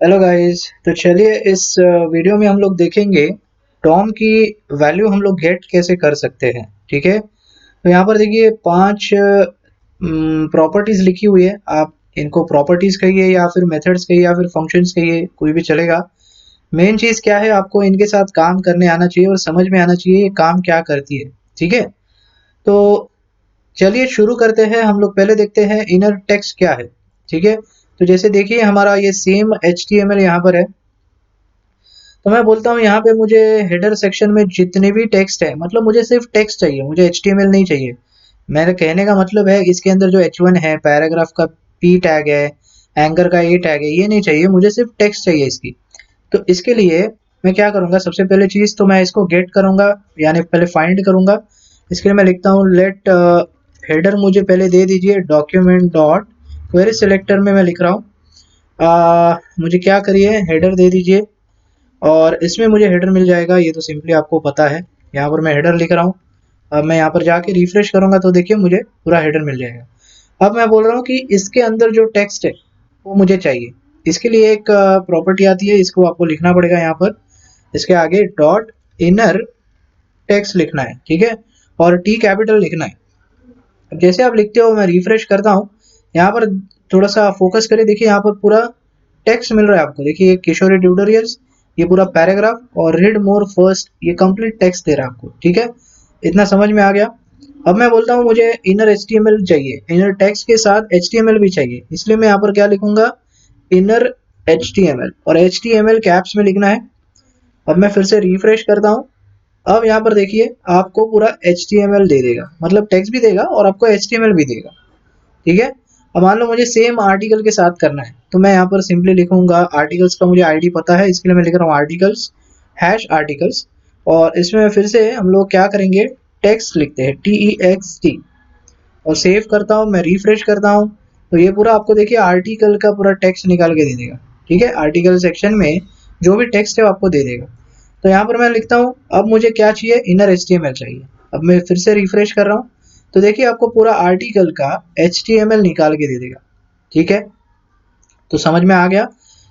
Hello guys. तो चलिए इस वीडियो में हम लोग देखेंगे टॉम की वैल्यू हम लोग गेट कैसे कर सकते हैं। ठीक है, तो यहाँ पर देखिए 5 प्रॉपर्टीज लिखी हुई है। आप इनको प्रॉपर्टीज कहिए या फिर मेथड्स कहिए या फिर फंक्शंस कहिए, कोई भी चलेगा। मेन चीज क्या है, आपको इनके साथ काम करने आना चाहिए और समझ में आना चाहिए ये काम क्या करती है। ठीक है, तो चलिए शुरू करते हैं। हम लोग पहले देखते हैं इनर टेक्स्ट क्या है। ठीक है, तो जैसे देखिए हमारा ये सेम HTML यहाँ पर है। तो मैं बोलता हूँ यहाँ पे मुझे हेडर सेक्शन में जितने भी टेक्स्ट है, मतलब मुझे सिर्फ टेक्स्ट चाहिए, मुझे HTML नहीं चाहिए। मेरे कहने का मतलब है इसके अंदर जो H1 है, पैराग्राफ का P टैग है, एंकर का A टैग है, ये नहीं चाहिए, मुझे सिर्फ टेक्स्ट चाहिए इसकी। तो इसके लिए मैं क्या करूँगा, सबसे पहले चीज़ तो मैं इसको गेट करूँगा, यानी पहले फाइंड करूँगा। इसके लिए मैं लिखता हूँ लेट हेडर मुझे पहले दे दीजिए डॉक्यूमेंट डॉट क्वेरी सिलेक्टर में मैं लिख रहा हूँ। मुझे क्या करिए, हेडर दे दीजिए और इसमें मुझे हेडर मिल जाएगा। ये तो सिंपली आपको पता है, यहाँ पर मैं हेडर लिख रहा हूँ। अब मैं यहाँ पर जाके रिफ्रेश करूँगा तो देखिए मुझे पूरा हेडर मिल जाएगा। अब मैं बोल रहा हूँ कि इसके अंदर जो टेक्स्ट है वो मुझे चाहिए। इसके लिए एक प्रॉपर्टी आती है, इसको आपको लिखना पड़ेगा यहाँ पर। इसके आगे डॉट इनर टेक्स्ट लिखना है, ठीक है, और टी कैपिटल लिखना है। अब जैसे आप लिखते हो मैं रिफ्रेश करता हूँ, यहाँ पर थोड़ा सा फोकस करें, देखिए यहाँ पर पूरा टेक्स्ट मिल रहा है आपको। देखिए किशोरी ट्यूटोरियल्स, ये पूरा पैराग्राफ और रीड मोर फर्स्ट, ये कंप्लीट टेक्स्ट दे रहा है आपको। ठीक है, इतना समझ में आ गया। अब मैं बोलता हूँ मुझे इनर HTML चाहिए, इनर टेक्स्ट के साथ HTML भी चाहिए, इसलिए मैं यहाँ पर क्या लिखूंगा, इनर HTML, और HTML कैप्स में लिखना है। अब मैं फिर से रिफ्रेश करता हूँ। अब यहाँ पर देखिए आपको पूरा HTML दे देगा, मतलब टेक्स्ट भी देगा और आपको HTML भी देगा। ठीक है, अब मान लो मुझे सेम आर्टिकल के साथ करना है, तो मैं यहाँ पर सिंपली लिखूंगा, आर्टिकल्स का मुझे आईडी पता है, इसके लिए मैं लिख रहा हूँ आर्टिकल्स हैश आर्टिकल्स। और इसमें फिर से हम लोग क्या करेंगे, टेक्स्ट लिखते हैं TEXT, और सेव करता हूँ, मैं रिफ्रेश करता हूँ। तो ये पूरा आपको देखिए आर्टिकल का पूरा टेक्स्ट निकाल के दे देगा। ठीक है, आर्टिकल सेक्शन में जो भी टेक्स्ट है वो आपको दे देगा। तो यहाँ पर मैं लिखता हूँ, अब मुझे क्या चाहिए, इनर HTML चाहिए। अब मैं फिर से रिफ्रेश कर रहा हूँ, तो देखिए आपको पूरा आर्टिकल का HTML निकाल के दे देगा। ठीक है, तो समझ में आ गया।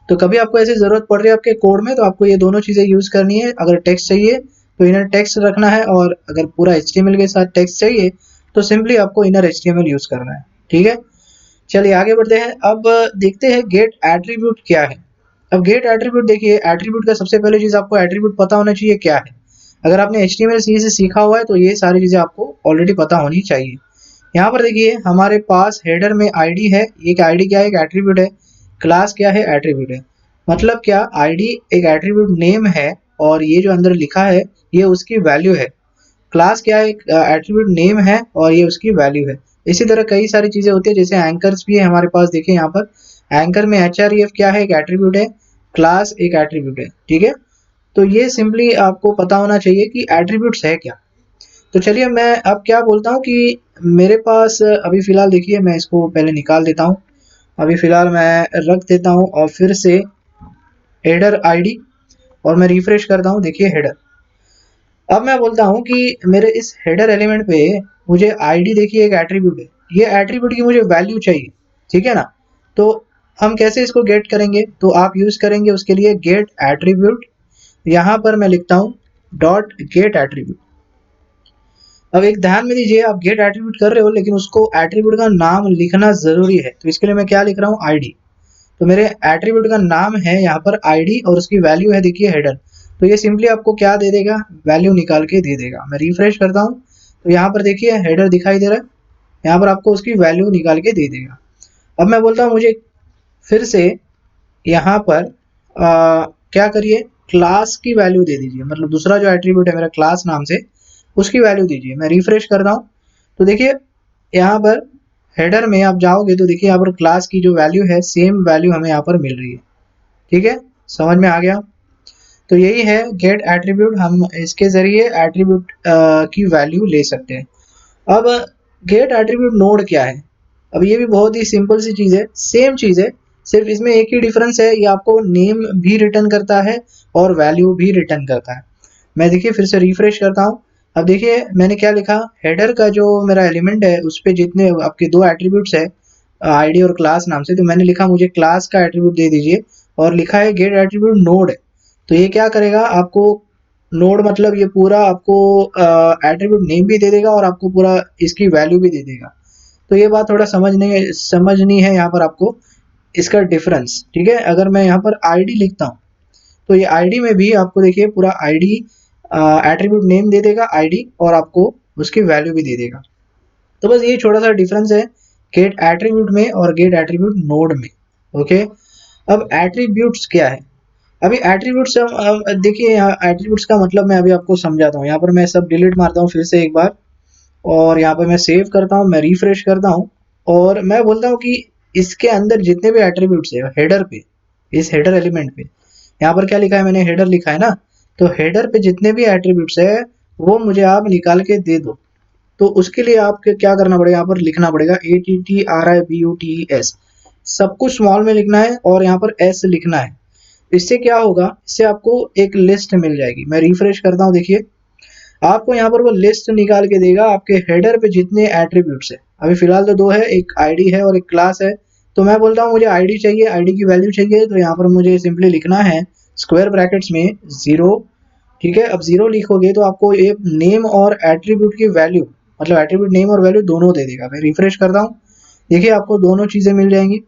तो कभी आपको ऐसी जरूरत पड़ रही है आपके कोड में, तो आपको ये दोनों चीजें यूज करनी है। अगर टेक्स्ट चाहिए तो इनर टेक्स्ट रखना है, और अगर पूरा HTML के साथ टेक्स्ट चाहिए तो सिंपली आपको इनर HTML यूज करना है। ठीक है, चलिए आगे बढ़ते हैं। अब देखते हैं गेट एट्रीब्यूट क्या है। अब गेट एट्रीब्यूट देखिए, एट्रीब्यूट का सबसे पहले चीज आपको एट्रीब्यूट पता होना चाहिए क्या है। अगर आपने HTML से सीखा हुआ है तो ये सारी चीजें आपको ऑलरेडी पता होनी चाहिए। यहाँ पर देखिए हमारे पास हेडर में आईडी है, एक आईडी क्या है, एक एट्रीब्यूट है। क्लास क्या है, एट्रीब्यूट है। मतलब क्या, आईडी एक एट्रीब्यूट नेम है, और ये जो अंदर लिखा है ये उसकी वैल्यू है। क्लास क्या है, एक एट्रीब्यूट नेम है और ये उसकी वैल्यू है। इसी तरह कई सारी चीजें होती है, जैसे एंकर्स भी है हमारे पास। देखिए यहाँ पर एंकर में HREF क्या है, एक एट्रीब्यूट है, क्लास एक एट्रीब्यूट है। ठीक है, तो ये सिंपली आपको पता होना चाहिए कि एट्रीब्यूट्स है क्या। तो चलिए मैं अब क्या बोलता हूँ कि मेरे पास अभी फिलहाल देखिए, मैं इसको पहले निकाल देता हूँ। अभी फिलहाल मैं रख देता हूँ और फिर से हेडर आईडी, और मैं रिफ्रेश करता हूँ, देखिए हेडर। अब मैं बोलता हूँ कि मेरे इस हेडर एलिमेंट पे मुझे आईडी देखिए एक एट्रीब्यूट है, ये एट्रीब्यूट की मुझे वैल्यू चाहिए। ठीक है ना, तो हम कैसे इसको गेट करेंगे, तो आप यूज करेंगे उसके लिए गेट एट्रीब्यूट। यहाँ पर मैं लिखता हूँ डॉट गेट एट्रीब्यूट। अब एक ध्यान में दीजिए, आप गेट एट्रीब्यूट कर रहे हो लेकिन उसको एट्रीब्यूट का नाम लिखना जरूरी है। तो इसके लिए मैं क्या लिख रहा हूँ, आईडी। तो मेरे एट्रीब्यूट का नाम है यहाँ पर आईडी, और उसकी वैल्यू है देखिए हेडर। तो ये सिंपली आपको क्या दे देगा, वैल्यू निकाल के दे देगा। मैं रिफ्रेश करता हूँ तो यहाँ पर देखिए हेडर दिखाई दे रहा है, यहाँ पर आपको उसकी वैल्यू निकाल के दे देगा। अब मैं बोलता हूँ मुझे फिर से यहाँ पर क्या करिए, क्लास की वैल्यू दे दीजिए, मतलब दूसरा जो एट्रीब्यूट है मेरा क्लास नाम से, उसकी वैल्यू दीजिए। मैं रिफ्रेश कर रहा हूँ तो देखिए यहाँ पर हेडर में आप जाओगे तो देखिए यहाँ पर क्लास की जो वैल्यू है सेम वैल्यू हमें यहाँ पर मिल रही है। ठीक है, समझ में आ गया। तो यही है गेट एट्रीब्यूट, हम इसके जरिए एट्रीब्यूट की वैल्यू ले सकते हैं। अब गेट एट्रीब्यूट नोड क्या है, अब ये भी बहुत ही सिंपल सी चीज़ है, सेम चीज़ है, सिर्फ इसमें एक ही डिफरेंस है, ये आपको नेम भी रिटर्न करता है और वैल्यू भी रिटर्न करता है। मैं देखिए फिर से रिफ्रेश करता हूँ। अब देखिए मैंने क्या लिखा, हेडर का जो मेरा एलिमेंट है उस पे जितने आपके दो एट्रीब्यूट्स है, आईडी और क्लास नाम से, तो मैंने लिखा मुझे क्लास का एट्रीब्यूट दे दीजिए और लिखा है गेट एट्रीब्यूट नोड, तो ये क्या करेगा आपको, नोड मतलब ये पूरा आपको एट्रीब्यूट नेम भी दे देगा और आपको पूरा इसकी वैल्यू भी दे देगा। तो ये बात थोड़ा समझनी है यहाँ पर आपको, इसका डिफरेंस, ठीक है। अगर मैं यहाँ पर आईडी लिखता हूँ तो ये आईडी में भी आपको देखिए पूरा आईडी एट्रीब्यूट नेम दे देगा आईडी, और आपको उसकी वैल्यू भी दे देगा। तो बस ये छोटा सा डिफरेंस है गेट एट्रीब्यूट में और गेट एट्रीब्यूट नोड में। ओके, अब एट्रीब्यूट्स क्या है? अभी एट्रीब्यूट्स देखिए, यहाँ एट्रीब्यूट्स का मतलब मैं अभी आपको समझाता हूँ। यहाँ पर मैं सब डिलीट मारता हूँ फिर से एक बार, और यहाँ पर मैं सेव करता हूँ, मैं रिफ्रेश करता हूँ, और मैं बोलता हूँ कि इसके अंदर जितने भी एट्रीब्यूट्स है हेडर पे, इस हेडर एलिमेंट पे, यहाँ पर क्या लिखा है, मैंने हेडर लिखा है ना, तो हेडर पे जितने भी एट्रीब्यूट्स है वो मुझे आप निकाल के दे दो। तो उसके लिए आपको क्या करना पड़ेगा, यहाँ पर लिखना पड़ेगा ATTRIBUTES, सब कुछ स्मॉल में लिखना है और यहाँ पर S लिखना है। इससे क्या होगा, इससे आपको एक लिस्ट मिल जाएगी। मैं रिफ्रेश करता हूँ, देखिए आपको यहाँ पर वो लिस्ट निकाल के देगा आपके हेडर पे जितने एट्रीब्यूट्स है। अभी फिलहाल तो दो है, एक आईडी है और एक क्लास है। तो मैं बोलता हूँ मुझे आईडी चाहिए, आईडी की वैल्यू चाहिए, तो यहाँ पर मुझे सिंपली लिखना है स्क्वायर ब्रैकेट्स में 0, ठीक है। अब 0 लिखोगे तो आपको ये नेम और एट्रीब्यूट की वैल्यू, मतलब एट्रीब्यूट नेम और वैल्यू दोनों दे देगा। मैं रिफ्रेश करता हूँ, देखिए आपको दोनों चीज़ें मिल जाएंगी,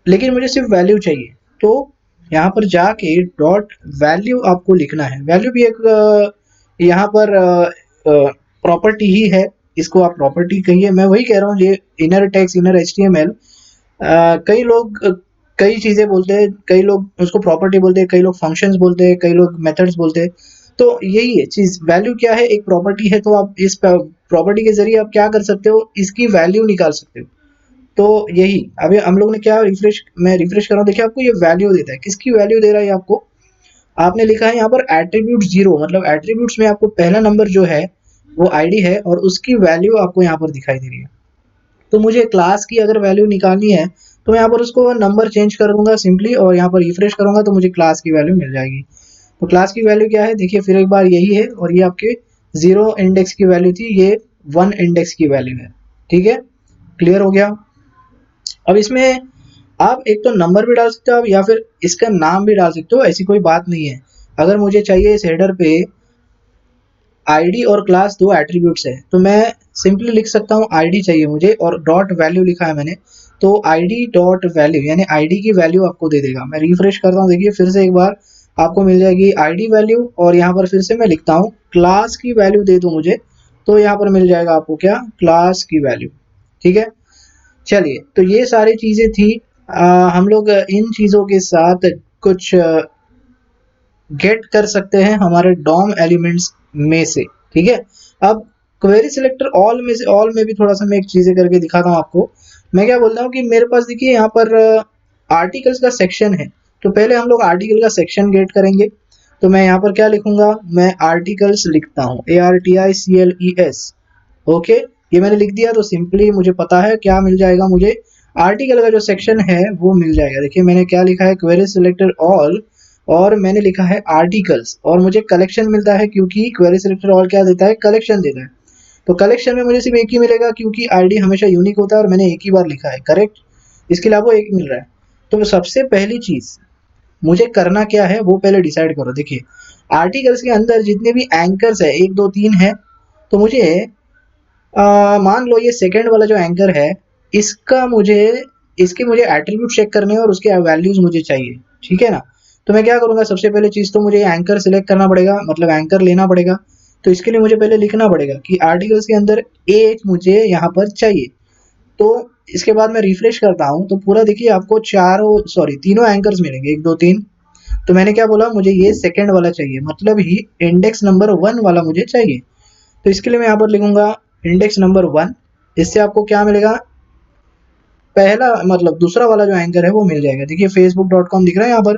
लेकिन मुझे सिर्फ वैल्यू चाहिए। तो यहाँ पर जाके डॉट वैल्यू आपको लिखना है। वैल्यू भी एक यहाँ पर प्रॉपर्टी ही है, इसको आप प्रॉपर्टी कहिए, मैं वही कह रहा हूँ। ये इनर टेक्स्ट, इनर HTML, कई लोग कई चीज़ें बोलते हैं, कई लोग उसको प्रॉपर्टी बोलते हैं, कई लोग फंक्शंस बोलते हैं, कई लोग मेथड्स बोलते हैं। तो यही है चीज़, वैल्यू क्या है, एक प्रॉपर्टी है। तो आप इस प्रॉपर्टी के जरिए आप क्या कर सकते हो, इसकी वैल्यू निकाल सकते हो। तो यही अभी हम लोग ने क्या, मैं रिफ्रेश कर रहा हूँ, देखिए आपको ये वैल्यू देता है। किसकी वैल्यू दे रहा है आपको, आपने लिखा है यहाँ पर एट्रीब्यूट 0, मतलब एट्रीब्यूट्स में आपको पहला नंबर जो है वो आईडी है और उसकी वैल्यू आपको यहाँ पर दिखाई दे रही है। तो मुझे क्लास की अगर वैल्यू निकालनी है तो मैं यहाँ पर उसको नंबर चेंज कर दूंगा सिंपली, और यहाँ पर रिफ्रेश करूंगा तो मुझे क्लास की वैल्यू मिल जाएगी। तो क्लास की वैल्यू क्या है, देखिए फिर एक बार यही है, और ये आपके 0 इंडेक्स की वैल्यू थी, ये 1 इंडेक्स की वैल्यू है। ठीक है, क्लियर हो गया। अब इसमें आप एक तो नंबर भी डाल सकते हो आप, या फिर इसका नाम भी डाल सकते हो, ऐसी कोई बात नहीं है। अगर मुझे चाहिए इस हेडर पे आईडी और क्लास दो एट्रीब्यूट्स है, तो मैं सिंपली लिख सकता हूँ आईडी चाहिए मुझे, और डॉट वैल्यू लिखा है मैंने, तो आईडी डॉट वैल्यू यानी आईडी की वैल्यू आपको दे देगा। मैं रिफ्रेश करता हूँ, देखिए फिर से एक बार आपको मिल जाएगी आईडी वैल्यू, और यहाँ पर फिर से मैं लिखता हूँ क्लास की वैल्यू दे दो मुझे, तो यहाँ पर मिल जाएगा आपको क्या, क्लास की वैल्यू। ठीक है, चलिए तो ये सारी चीज़ें थी। हम लोग इन चीज़ों के साथ कुछ गेट कर सकते हैं हमारे डॉम एलिमेंट्स में से। ठीक है, अब क्वेरी सिलेक्टर ऑल में से, ऑल में भी थोड़ा सा मैं एक चीज़ें करके दिखाता हूँ आपको। मैं क्या बोलता हूँ कि मेरे पास देखिए यहाँ पर आर्टिकल्स का सेक्शन है, तो पहले हम लोग आर्टिकल का सेक्शन गेट करेंगे। तो मैं यहाँ पर क्या लिखूंगा, मैं आर्टिकल्स लिखता हूँ, ARTICLES। ओके, ये मैंने लिख दिया, तो सिंपली मुझे पता है क्या मिल जाएगा, मुझे आर्टिकल का जो सेक्शन है वो मिल जाएगा। देखिए मैंने क्या लिखा है, क्वेरी सिलेक्टर ऑल, और मैंने लिखा है आर्टिकल्स, और मुझे कलेक्शन मिलता है क्योंकि क्वेरी सिलेक्टर ऑल क्या देता है, कलेक्शन देता है। तो कलेक्शन में मुझे सिर्फ एक ही मिलेगा क्योंकि आईडी हमेशा यूनिक होता है और मैंने एक ही बार लिखा है, करेक्ट। इसके अलावा एक मिल रहा है। तो सबसे पहली चीज मुझे करना क्या है वो पहले डिसाइड करो। देखिए आर्टिकल्स के अंदर जितने भी एंकर्स है, 1 2 3 है, तो मुझे मान लो ये सेकंड वाला जो एंकर है, इसका मुझे इसके मुझे एट्रीब्यूट चेक करने हैं और उसके वैल्यूज मुझे चाहिए। ठीक है ना, तो मैं क्या करूंगा, सबसे पहले चीज तो मुझे एंकर सिलेक्ट करना पड़ेगा, मतलब एंकर लेना पड़ेगा। तो इसके लिए मुझे पहले लिखना पड़ेगा कि आर्टिकल्स के अंदर एक मुझे यहाँ पर चाहिए। तो इसके बाद मैं रिफ्रेश करता हूँ तो पूरा देखिए आपको तीनों एंकर्स मिलेंगे, 1 2 3। तो मैंने क्या बोला, मुझे ये सेकंड वाला चाहिए, मतलब ही इंडेक्स नंबर 1 वाला मुझे चाहिए। तो इसके लिए मैं यहाँ पर लिखूंगा इंडेक्स नंबर 1। इससे आपको क्या मिलेगा, पहला मतलब दूसरा वाला जो एंकर है वो मिल जाएगा। देखिए facebook.com दिख रहा है यहाँ पर,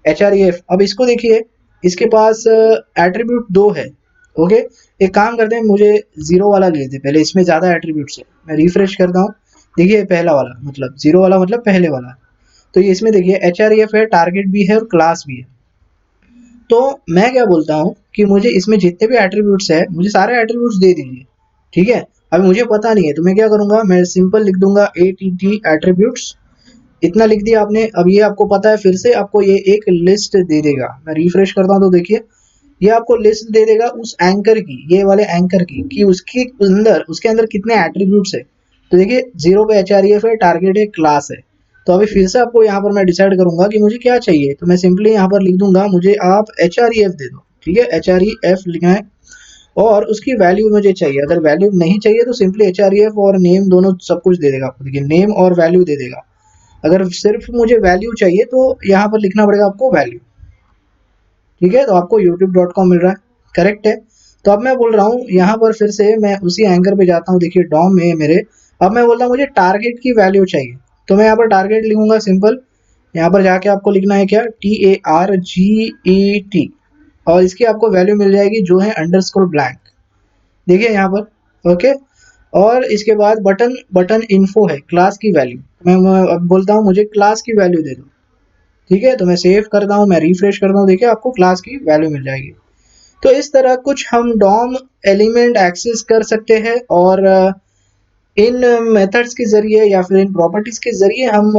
HREF। अब इसको देखिए, इसके पास एट्रीब्यूट 2 है। ओके, एक काम करते हैं, मुझे 0 वाला लेते हैं पहले, इसमें ज़्यादा एट्रीब्यूट्स है। मैं रिफ्रेश करता हूँ, देखिए पहला वाला मतलब 0 वाला मतलब पहले वाला। तो ये इसमें देखिए HREF है, टारगेट भी है और क्लास भी है। तो मैं क्या बोलता हूँ कि मुझे इसमें जितने भी एट्रीब्यूट्स है मुझे सारे एट्रीब्यूट्स दे दीजिए। ठीक है, अभी मुझे पता नहीं है तो मैं क्या करूँगा, मैं सिंपल लिख दूंगा ATT एट्रीब्यूट्स, इतना लिख दिया आपने। अब ये आपको पता है, फिर से आपको ये एक लिस्ट दे देगा। मैं रिफ्रेश करता हूँ तो देखिए ये आपको लिस्ट दे देगा उस एंकर की, ये वाले एंकर की, कि उसके अंदर कितने एट्रीब्यूट्स है। तो देखिए 0 पे एचआरईएफ है, टारगेट है, क्लास है। तो अभी फिर से आपको यहाँ पर मैं डिसाइड करूंगा कि मुझे क्या चाहिए, तो मैं सिंपली यहाँ पर लिख दूंगा मुझे आप एचआरईएफ दे दो। ठीक है, एचआरईएफ लिखना है और उसकी वैल्यू मुझे चाहिए। अगर वैल्यू नहीं चाहिए तो सिंपली एचआरईएफ और नेम दोनों सब कुछ दे देगा आपको। देखिए नेम और वैल्यू दे देगा। अगर सिर्फ मुझे वैल्यू चाहिए तो यहाँ पर लिखना पड़ेगा आपको वैल्यू। ठीक है, तो आपको youtube.com मिल रहा है, करेक्ट है। तो अब मैं बोल रहा हूँ यहाँ पर फिर से मैं उसी एंकर पे जाता हूँ। देखिए डॉम में मेरे, अब मैं बोल रहा हूँ मुझे टारगेट की वैल्यू चाहिए। तो मैं यहाँ पर टारगेट लिखूंगा सिंपल। यहाँ पर जाके आपको लिखना है क्या, TARGET, और इसकी आपको वैल्यू मिल जाएगी जो है अंडरस्कोर ब्लैंक। देखिए यहाँ पर, ओके। और इसके बाद बटन बटन इन्फो है, क्लास की वैल्यू। मैं अब बोलता हूँ मुझे क्लास की वैल्यू दे दो। ठीक है, तो मैं सेव करता हूँ, मैं रिफ्रेश करता हूँ, देखिए आपको क्लास की वैल्यू मिल जाएगी। तो इस तरह कुछ हम डॉम एलिमेंट एक्सेस कर सकते हैं, और इन मेथड्स के ज़रिए या फिर इन प्रॉपर्टीज़ के ज़रिए हम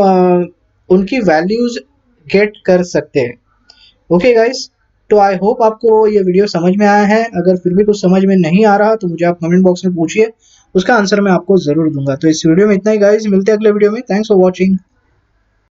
उनकी वैल्यूज़ गेट कर सकते हैं। ओके गाइस, तो आई होप आपको ये वीडियो समझ में आया है। अगर फिर भी कुछ समझ में नहीं आ रहा तो मुझे आप कमेंट बॉक्स में पूछिए, उसका आंसर मैं आपको ज़रूर दूंगा। तो इस वीडियो में इतना ही गाइस, मिलते हैं अगले वीडियो में। Thanks for watching.